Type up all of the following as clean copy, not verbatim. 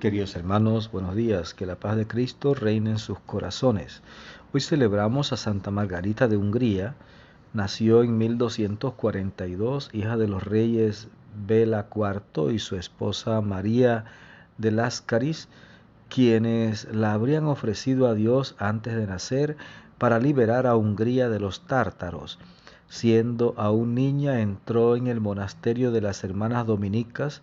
Queridos hermanos, buenos días, que la paz de Cristo reine en sus corazones. Hoy celebramos a Santa Margarita de Hungría. Nació en 1242, hija de los reyes Bela IV y su esposa María de Láscaris, quienes la habrían ofrecido a Dios antes de nacer para liberar a Hungría de los tártaros. Siendo aún niña, entró en el monasterio de las hermanas dominicas.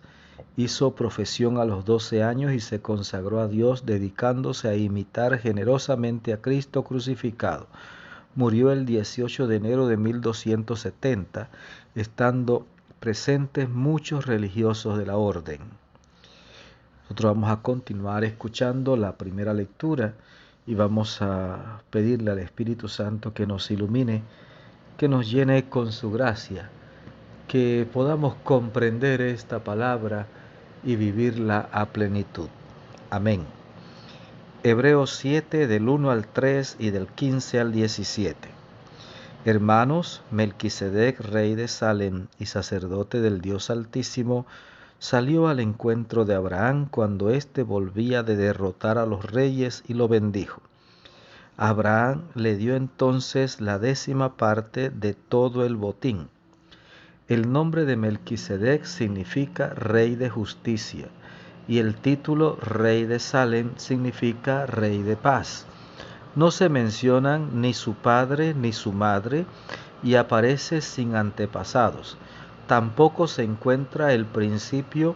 Hizo profesión a los 12 años y se consagró a Dios, dedicándose a imitar generosamente a Cristo crucificado. Murió el 18 de enero de 1270, estando presentes muchos religiosos de la orden. Nosotros vamos a continuar escuchando la primera lectura y vamos a pedirle al Espíritu Santo que nos ilumine, que nos llene con su gracia, que podamos comprender esta palabra y vivirla a plenitud. Amén. Hebreos 7 del 1 al 3 y del 15 al 17. Hermanos, Melquisedec, rey de Salem y sacerdote del Dios Altísimo, salió al encuentro de Abraham cuando éste volvía de derrotar a los reyes y lo bendijo. Abraham le dio entonces la 10ª parte de todo el botín. El nombre de Melquisedec significa rey de justicia, y el título rey de Salem significa rey de paz. No se mencionan ni su padre ni su madre, y aparece sin antepasados. Tampoco se encuentra el principio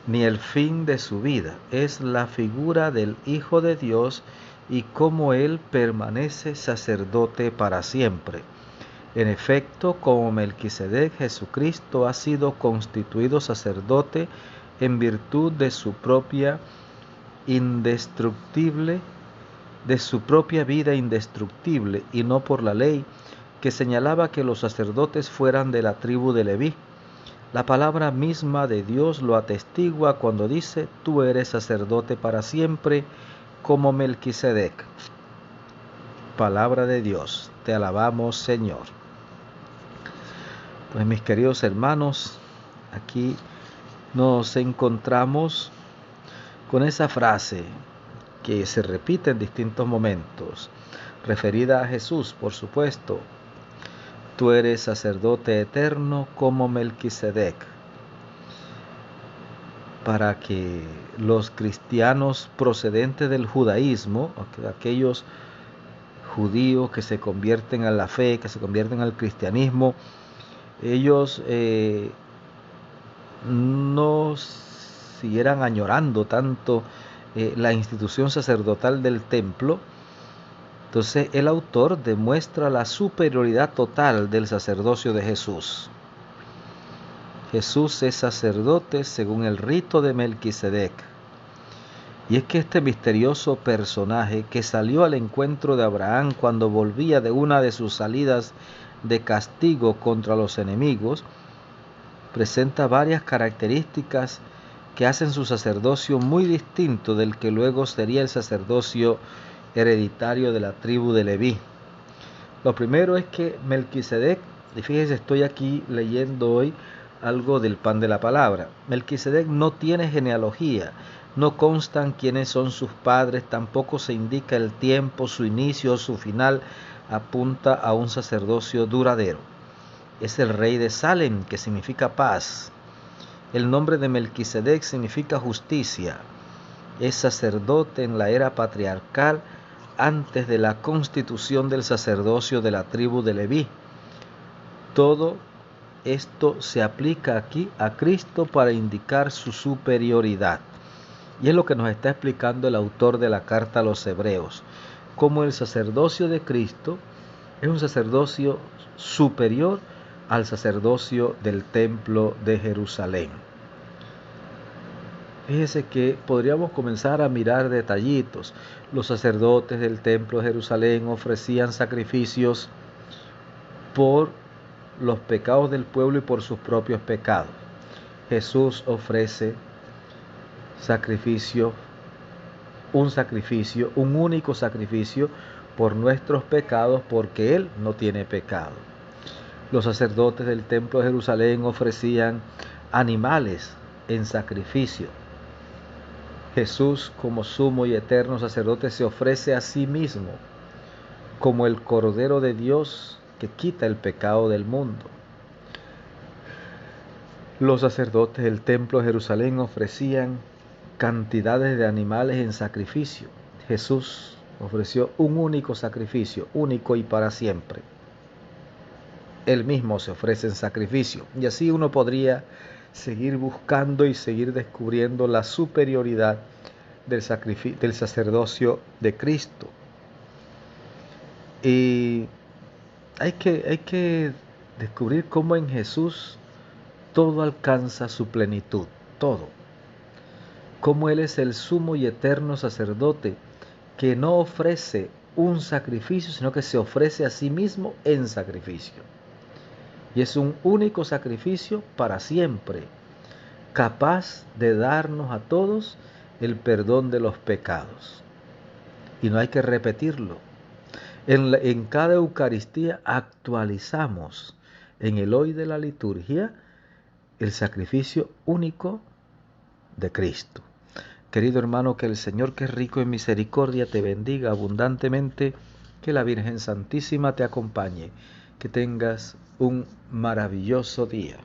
ni el fin de su vida. Es la figura del Hijo de Dios y cómo él permanece sacerdote para siempre. En efecto, como Melquisedec, Jesucristo ha sido constituido sacerdote en virtud de su propia vida indestructible, y no por la ley, que señalaba que los sacerdotes fueran de la tribu de Leví. La palabra misma de Dios lo atestigua cuando dice: tú eres sacerdote para siempre, como Melquisedec. Palabra de Dios, te alabamos, Señor. Pues mis queridos hermanos, aquí nos encontramos con esa frase que se repite en distintos momentos, referida a Jesús, por supuesto. Tú eres sacerdote eterno como Melquisedec. Para que los cristianos procedentes del judaísmo, aquellos judíos que se convierten a la fe, que se convierten al cristianismo, ellos no siguieran añorando tanto la institución sacerdotal del templo. Entonces el autor demuestra la superioridad total del sacerdocio de Jesús. Jesús es sacerdote según el rito de Melquisedec. Y es que este misterioso personaje que salió al encuentro de Abraham cuando volvía de una de sus salidas de castigo contra los enemigos, presenta varias características que hacen su sacerdocio muy distinto del que luego sería el sacerdocio hereditario de la tribu de Leví. Lo primero es que Melquisedec, y fíjense, estoy aquí leyendo hoy algo del pan de la palabra. Melquisedec no tiene genealogía, no constan quiénes son sus padres, tampoco se indica el tiempo, su inicio o su final. Apunta a un sacerdocio duradero. Es el rey de Salem, que significa paz. El nombre de Melquisedec significa justicia. Es sacerdote en la era patriarcal antes de la constitución del sacerdocio de la tribu de Leví. Todo esto se aplica aquí a Cristo para indicar su superioridad. Y es lo que nos está explicando el autor de la carta a los Hebreos, cómo el sacerdocio de Cristo es un sacerdocio superior al sacerdocio del templo de Jerusalén. Fíjese que podríamos comenzar a mirar detallitos. Los sacerdotes del templo de Jerusalén ofrecían sacrificios por los pecados del pueblo y por sus propios pecados. Jesús ofrece un único sacrificio por nuestros pecados, porque Él no tiene pecado. Los sacerdotes del templo de Jerusalén ofrecían animales en sacrificio. Jesús, como sumo y eterno sacerdote, se ofrece a sí mismo como el Cordero de Dios que quita el pecado del mundo. Los sacerdotes del templo de Jerusalén ofrecían cantidades de animales en sacrificio. Jesús ofreció un único sacrificio, único y para siempre. Él mismo se ofrece en sacrificio. Y así uno podría seguir buscando y seguir descubriendo la superioridad del sacerdocio de Cristo. Y hay que descubrir cómo en Jesús todo alcanza su plenitud, todo. Cómo Él es el sumo y eterno sacerdote que no ofrece un sacrificio, sino que se ofrece a sí mismo en sacrificio. Y es un único sacrificio para siempre, capaz de darnos a todos el perdón de los pecados. Y no hay que repetirlo. En cada Eucaristía actualizamos en el hoy de la liturgia el sacrificio único de Cristo. Querido hermano, que el Señor, que es rico en misericordia, te bendiga abundantemente, que la Virgen Santísima te acompañe, que tengas un maravilloso día.